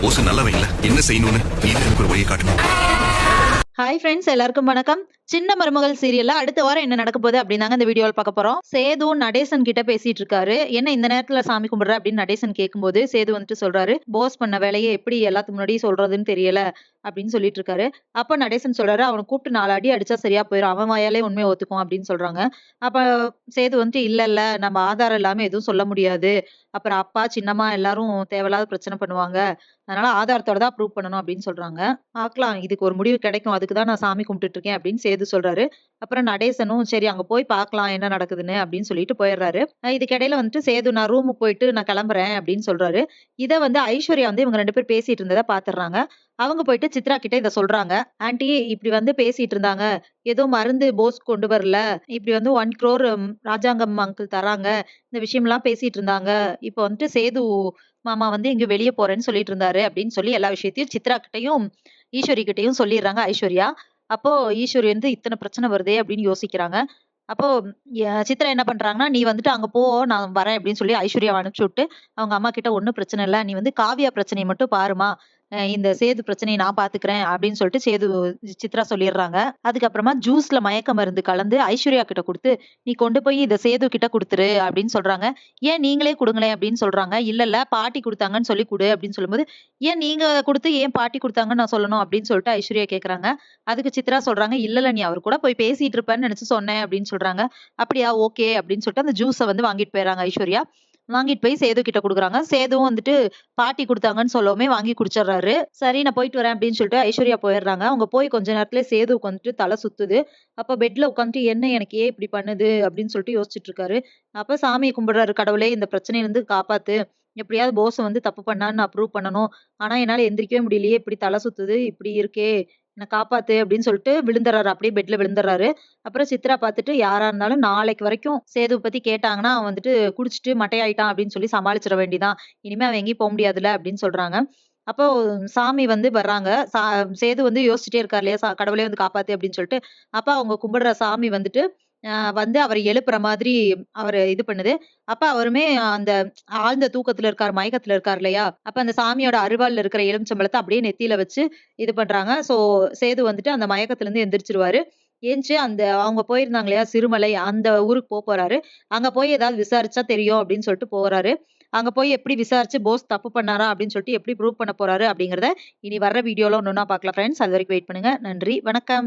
போஸ் நல்லவன் இல்ல. என்ன செய்யணும்னு நீ எனக்கு ஒரு வழியை காட்டணும். ஹாய் ஃப்ரெண்ட்ஸ், எல்லாருக்கும் வணக்கம். சின்ன மருமகள் சீரியல்ல அடுத்த வாரம் என்ன நடக்க போகுது அப்படின்னாங்க இந்த வீடியோவில் பார்க்க போறோம். சேது நடேசன் கிட்ட பேசிட்டு இருக்காரு. என்ன இந்த நேரத்துல சாமி கும்பிடுற அப்படின்னு நடேசன் கேட்கும்போது சேது வந்துட்டு சொல்றாரு, போஸ் பண்ண வேலையை எப்படி எல்லாத்துக்கு முன்னாடி சொல்றதுன்னு தெரியல அப்படின்னு சொல்லிட்டு இருக்காரு. அப்ப நடேசன் சொல்றாரு, அவனை கூப்பிட்டு 4 அடி அடிச்சா சரியா போயிடும், அவன் வாயாலே உண்மையை ஒத்துக்கும் அப்படின்னு சொல்றாங்க. அப்ப சேது வந்துட்டு இல்ல நம்ம ஆதாரம் இல்லாம எதுவும் சொல்ல முடியாது, அப்புறம் அப்பா சின்னம்மா எல்லாரும் தேவையில்லாத பிரச்சனை பண்ணுவாங்க, அதனால ஆதாரத்தோட தான் ப்ரூவ் பண்ணணும் அப்படின்னு சொல்றாங்க. பார்க்கலாம், இதுக்கு ஒரு முடிவு கிடைக்கும், அதுக்கு தான் நான் சாமி கும்பிட்டுட்டு இருக்கேன் அப்படின்னு சேது சொல்றாரு. அப்புறம் நடேசனும் சரி அங்க போய் பார்க்கலாம் என்ன நடக்குதுன்னு அப்படின்னு சொல்லிட்டு போயிடுறாரு. இதுக்கிடையில வந்துட்டு சேது நான் ரூமுக்கு போயிட்டு நான் கிளம்புறேன் அப்படின்னு சொல்றாரு. இத வந்து ஐஸ்வர்யா வந்து இவங்க 2 பேர் பேசிட்டு இருந்ததை பாத்துடுறாங்க. அவங்க போயிட்டு சித்ரா கிட்ட இத சொல்றாங்க. ஆன்ட்டி இப்படி வந்து பேசிட்டு இருந்தாங்க, ஏதோ மருந்து போஸ் கொண்டு வரல, இப்படி வந்து 1 crore ராஜாங்கம் அங்கிள் தராங்க, இந்த விஷயம்லாம் பேசிட்டு இருந்தாங்க. இப்போ வந்துட்டு சேது மாமா வந்து எங்க வெளிய போறேன்னு சொல்லிட்டு இருந்தாரு அப்படின்னு சொல்லி எல்லா விஷயத்தையும் சித்ரா கிட்டயும் ஈஸ்வரி கிட்டயும் சொல்லிடுறாங்க ஐஸ்வர்யா. அப்போ ஈஸ்வரி வந்து இத்தனை பிரச்சனை வருதே அப்படின்னு யோசிக்கிறாங்க. அப்போ சித்ரா என்ன பண்றாங்கன்னா, நீ வந்துட்டு அங்க போ, நான் வரேன் அப்படின்னு சொல்லி ஐஸ்வர்யாவ அனுப்பிச்சு விட்டு அவங்க அம்மா கிட்ட ஒண்ணும் பிரச்சனை இல்ல, நீ வந்து காவியா பிரச்சனையை மட்டும் பாருமா, இந்த சேது பிரச்சனையை நான் பாத்துக்கிறேன் அப்படின்னு சொல்லிட்டு சித்ரா சொல்லிடுறாங்க. அதுக்கப்புறமா ஜூஸ்ல மயக்க மருந்து கலந்து ஐஸ்வர்யா கிட்ட கொடுத்து நீ கொண்டு போய் இத சேது கிட்ட கொடுத்துரு அப்படின்னு சொல்றாங்க. ஏன் நீங்களே கொடுங்களேன் அப்படின்னு சொல்றாங்க. இல்ல பாட்டி கொடுத்தாங்கன்னு சொல்லி கொடு அப்படின்னு சொல்லும்போது, ஏன் நீங்க கொடுத்து ஏன் பாட்டி கொடுத்தாங்கன்னு நான் சொல்லணும் அப்படின்னு சொல்லிட்டு ஐஸ்வர்யா கேக்குறாங்க. அதுக்கு சித்ரா சொல்றாங்க, இல்ல நீ அவர் கூட போய் பேசிட்டு இருப்பேன்னு நினைச்சு சொன்னேன் அப்படின்னு சொல்றாங்க. அப்படியா, ஓகே அப்படின்னு சொல்லிட்டு அந்த ஜூஸை வந்து வாங்கிட்டு போயிடுறாங்க ஐஸ்வர்யா. வாங்கிட்டு போய் சேது கிட்ட குடுக்குறாங்க. சேதுவும் வந்துட்டு பாட்டி குடுத்தாங்கன்னு சொல்லவுமே வாங்கி குடிச்சிடுறாரு. சரி நான் போயிட்டு வரேன் அப்படின்னு சொல்லிட்டு ஐஸ்வர்யா போயிடுறாங்க. அவங்க போய் கொஞ்ச நேரத்திலே சேதுவுக்கு வந்துட்டு தலை சுத்துது. அப்ப பெட்ல உட்காந்துட்டு என்ன எனக்கு ஏன் இப்படி பண்ணுது அப்படின்னு சொல்லிட்டு யோசிச்சுட்டு இருக்காரு. அப்ப சாமியை கும்பிடுறாரு, கடவுளே இந்த பிரச்சனையில இருந்து காப்பாத்து, எப்படியாவது போஸ வந்து தப்பு பண்ணான்னு நான் ப்ரூவ் பண்ணணும். ஆனா என்னால எந்திரிக்கவே முடியலையே, இப்படி தலை சுத்துது, இப்படி இருக்கே, என்ன காப்பாத்து அப்படின்னு சொல்லிட்டு விழுந்துறாரு. அப்படியே பெட்ல விழுந்துறாரு. அப்புறம் சித்ரா பார்த்துட்டு யாரா இருந்தாலும் நாளைக்கு வரைக்கும் சேதுவ பத்தி கேட்டாங்கன்னா, அவன் வந்துட்டு குடிச்சிட்டு மட்டையாயிட்டான் அப்படின்னு சொல்லி சமாளிச்சிட வேண்டியதான். இனிமே அவன் எங்கேயும் போ முடியாதுல்ல அப்படின்னு சொல்றாங்க. அப்போ சாமி வந்து வர்றாங்க. சேது வந்து யோசிச்சுட்டே இருக்காரு இல்லையா, கடவுளே வந்து காப்பாத்து அப்படின்னு சொல்லிட்டு. அப்ப அவங்க கும்பிடுற சாமி வந்துட்டு வந்து அவர எழுப்புற மாதிரி அவர இது பண்ணுது. அப்ப அவருமே அந்த ஆழ்ந்த தூக்கத்துல இருக்காரு, மயக்கத்துல இருக்காரு இல்லையா? அப்ப அந்த சாமியோட அருவாள்ல இருக்கிற எலுமிச்சம்பழத்த அப்படியே நெத்தியில வச்சு இது பண்றாங்க. சேது வந்துட்டு அந்த மயக்கத்துல இருந்து எந்திரிச்சுருவாரு. ஏந்திச்சு அந்த அவங்க போயிருந்தாங்க இல்லையா சிறுமலை, அந்த ஊருக்கு போறாரு. அங்க போய் ஏதாவது விசாரிச்சா தெரியும் அப்படின்னு சொல்லிட்டு போறாரு. அங்க போய் எப்படி விசாரிச்சு போஸ் தப்பு பண்ணாரா அப்படின்னு சொல்லிட்டு எப்படி ப்ரூவ் பண்ண போறாரு அப்படிங்கிறத இனி வர்ற வீடியோல ஒண்ணு ஒண்ணா பார்க்கலாம் ஃப்ரெண்ட்ஸ். அது வரைக்கும் வெயிட் பண்ணுங்க. நன்றி, வணக்கம்.